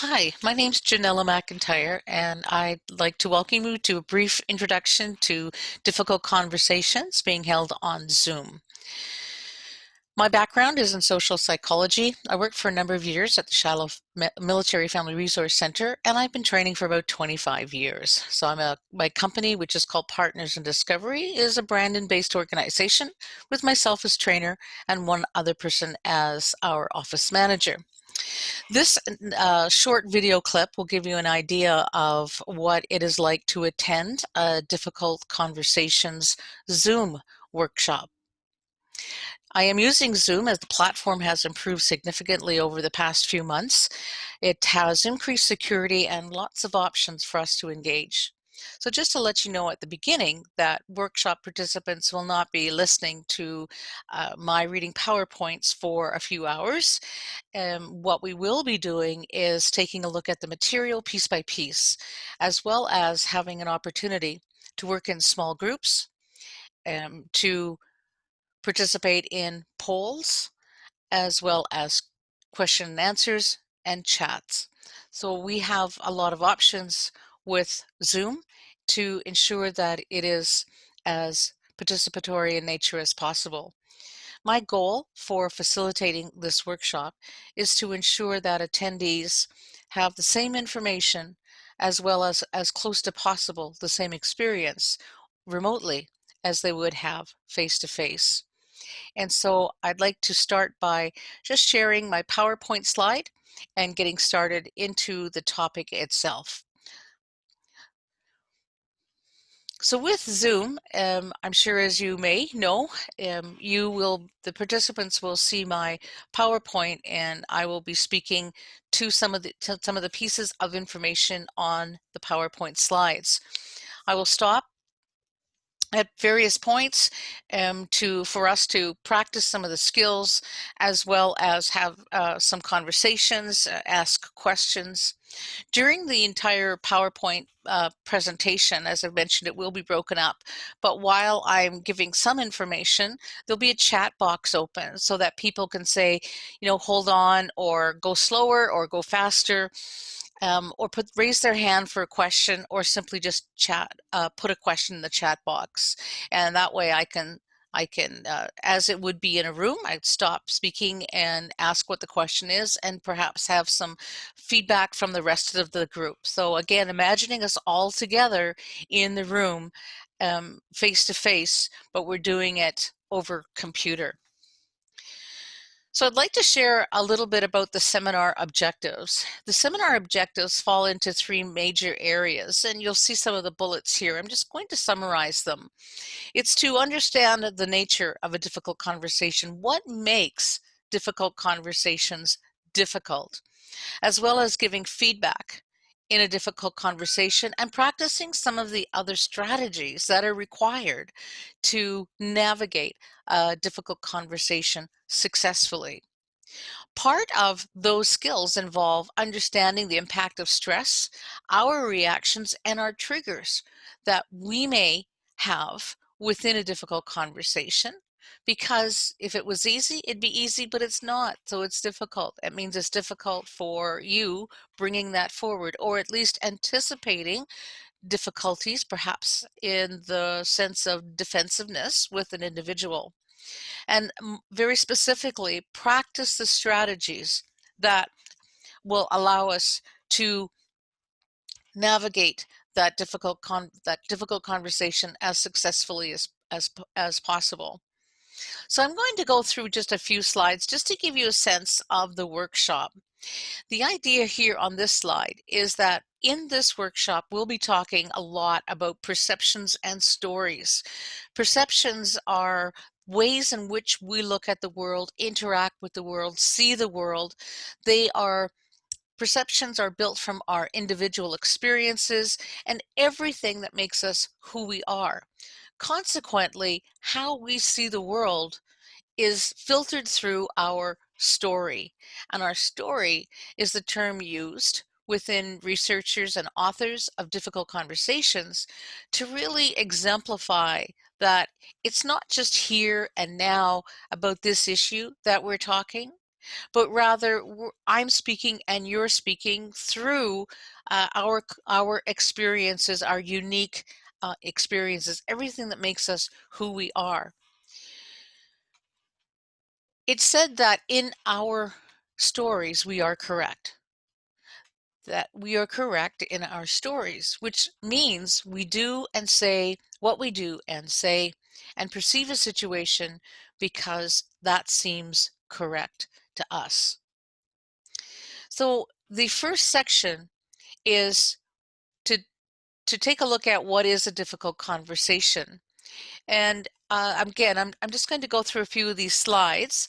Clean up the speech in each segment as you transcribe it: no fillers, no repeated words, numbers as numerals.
Hi, my name's Janella McIntyre, and I'd like to welcome you to a brief introduction to difficult conversations being held on Zoom. My background is in social psychology. I worked for a number of years at the Shallow Military Family Resource Center, and I've been training for about 25 years. My company, which is called Partners in Discovery, is a Brandon-based organization with myself as trainer and one other person as our office manager. This short video clip will give you an idea of what it is like to attend a difficult conversations Zoom workshop. I am using Zoom as the platform has improved significantly over the past few months. It has increased security and lots of options for us to engage. So just to let you know at the beginning that workshop participants will not be listening to my reading PowerPoints for a few hours. What we will be doing is taking a look at the material piece by piece, as well as having an opportunity to work in small groups, to participate in polls, as well as question and answers and chats. So we have a lot of options with Zoom to ensure that it is as participatory in nature as possible. My goal for facilitating this workshop is to ensure that attendees have the same information as well as close to possible the same experience remotely as they would have face to face. And so I'd like to start by just sharing my PowerPoint slide and getting started into the topic itself. So with Zoom, I'm sure as you may know, the participants will see my PowerPoint and I will be speaking to some of the pieces of information on the PowerPoint slides. I will stop at various points for us to practice some of the skills as well as have some conversations, ask questions. During the entire PowerPoint presentation, as I mentioned, it will be broken up. But while I'm giving some information, there'll be a chat box open so that people can say, hold on or go slower or go faster. Or raise their hand for a question, or simply just put a question in the chat box, and that way as it would be in a room, I'd stop speaking and ask what the question is, and perhaps have some feedback from the rest of the group. So again, imagining us all together in the room, face to face, but we're doing it over computer. So I'd like to share a little bit about the seminar objectives. The seminar objectives fall into three major areas, and you'll see some of the bullets here. I'm just going to summarize them. It's to understand the nature of a difficult conversation, what makes difficult conversations difficult, as well as giving feedback in a difficult conversation and practicing some of the other strategies that are required to navigate a difficult conversation successfully. Part of those skills involve understanding the impact of stress, our reactions, and our triggers that we may have within a difficult conversation. Because if it was easy, it'd be easy, but it's not. So it's difficult. It means it's difficult for you bringing that forward, or at least anticipating difficulties, perhaps in the sense of defensiveness with an individual. And very specifically, practice the strategies that will allow us to navigate that difficult conversation as successfully as possible. So I'm going to go through just a few slides just to give you a sense of the workshop. The idea here on this slide is that in this workshop, we'll be talking a lot about perceptions and stories. Perceptions are ways in which we look at the world, interact with the world, see the world. Perceptions are built from our individual experiences and everything that makes us who we are. Consequently, how we see the world is filtered through our story. And our story is the term used within researchers and authors of difficult conversations to really exemplify that it's not just here and now about this issue that we're talking, but rather I'm speaking and you're speaking through our experiences, our unique experiences, everything that makes us who we are. It's said that in our stories we are correct. That we are correct in our stories, which means we do and say what we do and say and perceive a situation because that seems correct to us. So the first section is to to take a look at what is a difficult conversation. And again, I'm just going to go through a few of these slides.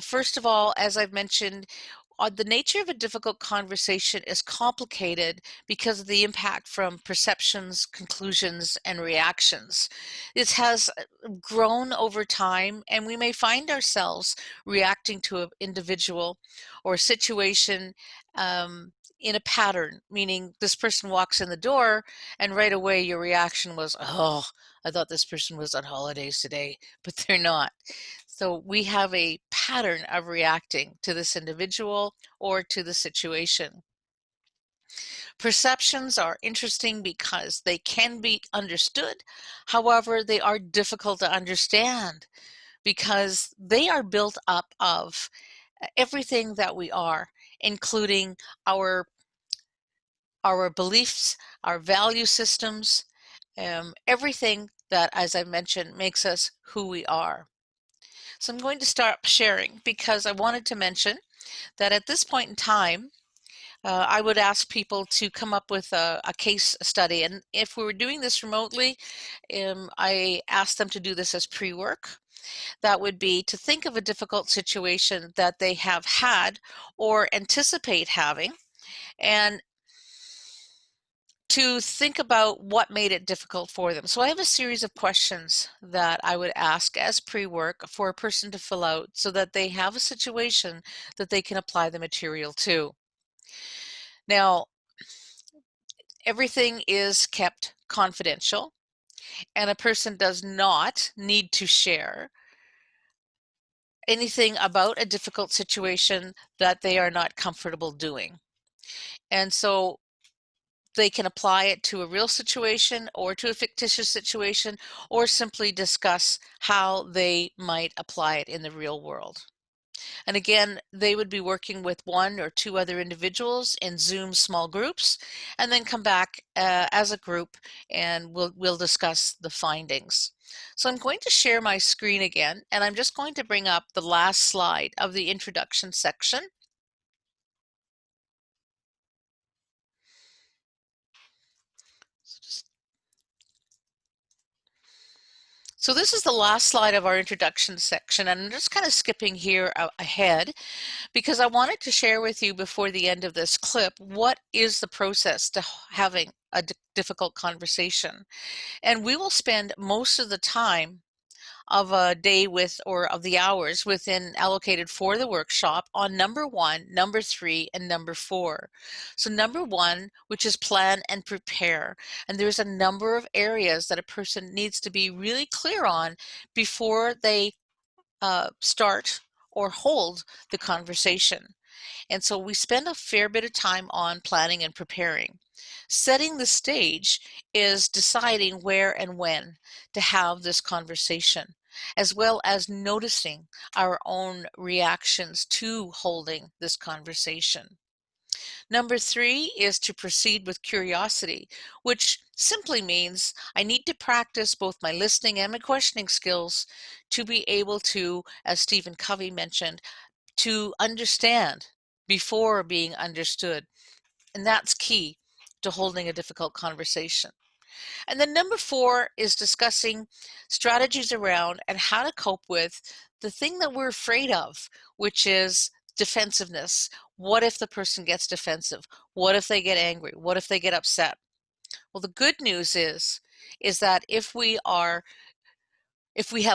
First of all, as I've mentioned, the nature of a difficult conversation is complicated because of the impact from perceptions, conclusions, and reactions. It has grown over time, and we may find ourselves reacting to an individual or situation in a pattern, meaning this person walks in the door, and right away your reaction was, oh, I thought this person was on holidays today, but they're not. So we have a pattern of reacting to this individual or to the situation. Perceptions are interesting because they can be understood. However, they are difficult to understand because they are built up of everything that we are, including our beliefs, our value systems, everything that, as I mentioned, makes us who we are. So I'm going to start sharing because I wanted to mention that at this point in time, I would ask people to come up with a case study. And if we were doing this remotely, I asked them to do this as pre-work. That would be to think of a difficult situation that they have had or anticipate having, and to think about what made it difficult for them. So I have a series of questions that I would ask as pre-work for a person to fill out so that they have a situation that they can apply the material to. Now, everything is kept confidential, and a person does not need to share anything about a difficult situation that they are not comfortable doing. And so they can apply it to a real situation or to a fictitious situation, or simply discuss how they might apply it in the real world. And again, they would be working with one or two other individuals in Zoom small groups, and then come back as a group, and we'll discuss the findings. So I'm going to share my screen again, and I'm just going to bring up the last slide of the introduction section. So this is the last slide of our introduction section, and I'm just kind of skipping here ahead because I wanted to share with you before the end of this clip what is the process to having a difficult conversation. And we will spend most of the time of a day with, or of the hours within allocated for the workshop, on number 1, number 3, and number 4. So number 1, which is plan and prepare. And there's a number of areas that a person needs to be really clear on before they start or hold the conversation. And so we spend a fair bit of time on planning and preparing. Setting the stage is deciding where and when to have this conversation, as well as noticing our own reactions to holding this conversation. Number 3 is to proceed with curiosity, which simply means I need to practice both my listening and my questioning skills to be able to, as Stephen Covey mentioned, to understand before being understood. And that's key to holding a difficult conversation. And then number 4 is discussing strategies around and how to cope with the thing that we're afraid of, which is defensiveness. What if the person gets defensive? What if they get angry? What if they get upset? Well, the good news is that if we have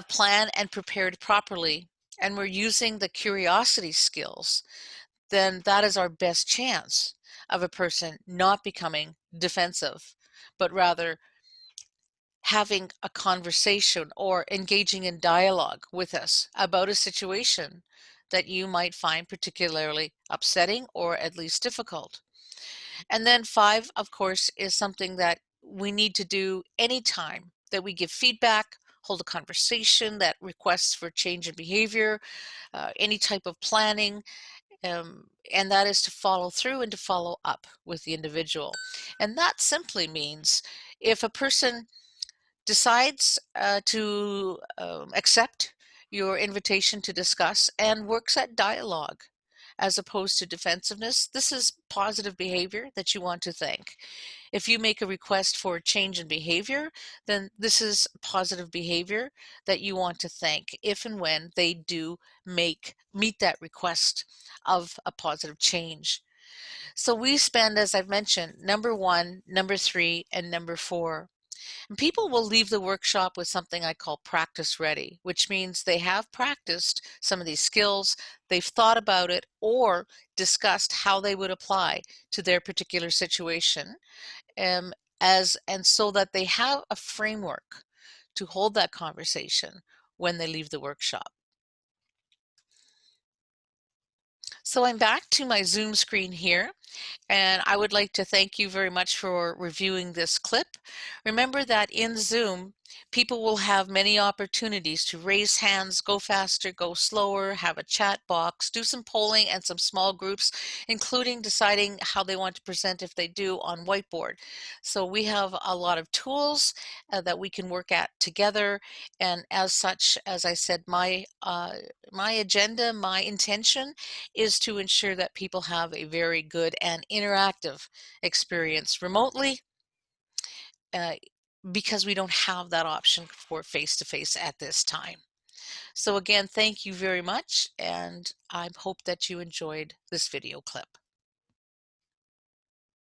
planned and prepared properly, and we're using the curiosity skills, then that is our best chance of a person not becoming defensive, but rather having a conversation or engaging in dialogue with us about a situation that you might find particularly upsetting or at least difficult. And then 5, of course, is something that we need to do anytime that we give feedback, hold a conversation that requests for change in behavior, any type of planning, and that is to follow through and to follow up with the individual. And that simply means if a person decides to accept your invitation to discuss and works at dialogue as opposed to defensiveness, this is positive behavior that you want to thank. If you make a request for a change in behavior, then this is positive behavior that you want to thank if and when they do meet that request of a positive change. So we spend, as I've mentioned, number 1, number 3, and number 4. And people will leave the workshop with something I call practice ready, which means they have practiced some of these skills, they've thought about it, or discussed how they would apply to their particular situation, um, and so that they have a framework to hold that conversation when they leave the workshop. So I'm back to my Zoom screen here. And I would like to thank you very much for reviewing this clip. Remember that in Zoom, people will have many opportunities to raise hands, go faster, go slower, have a chat box, do some polling and some small groups, including deciding how they want to present if they do on whiteboard. So we have a lot of tools that we can work at together. And as such, as I said, my agenda, my intention is to ensure that people have a very good and interactive experience remotely, uh, because we don't have that option for face-to-face at this time. So again, thank you very much, and I hope that you enjoyed this video clip.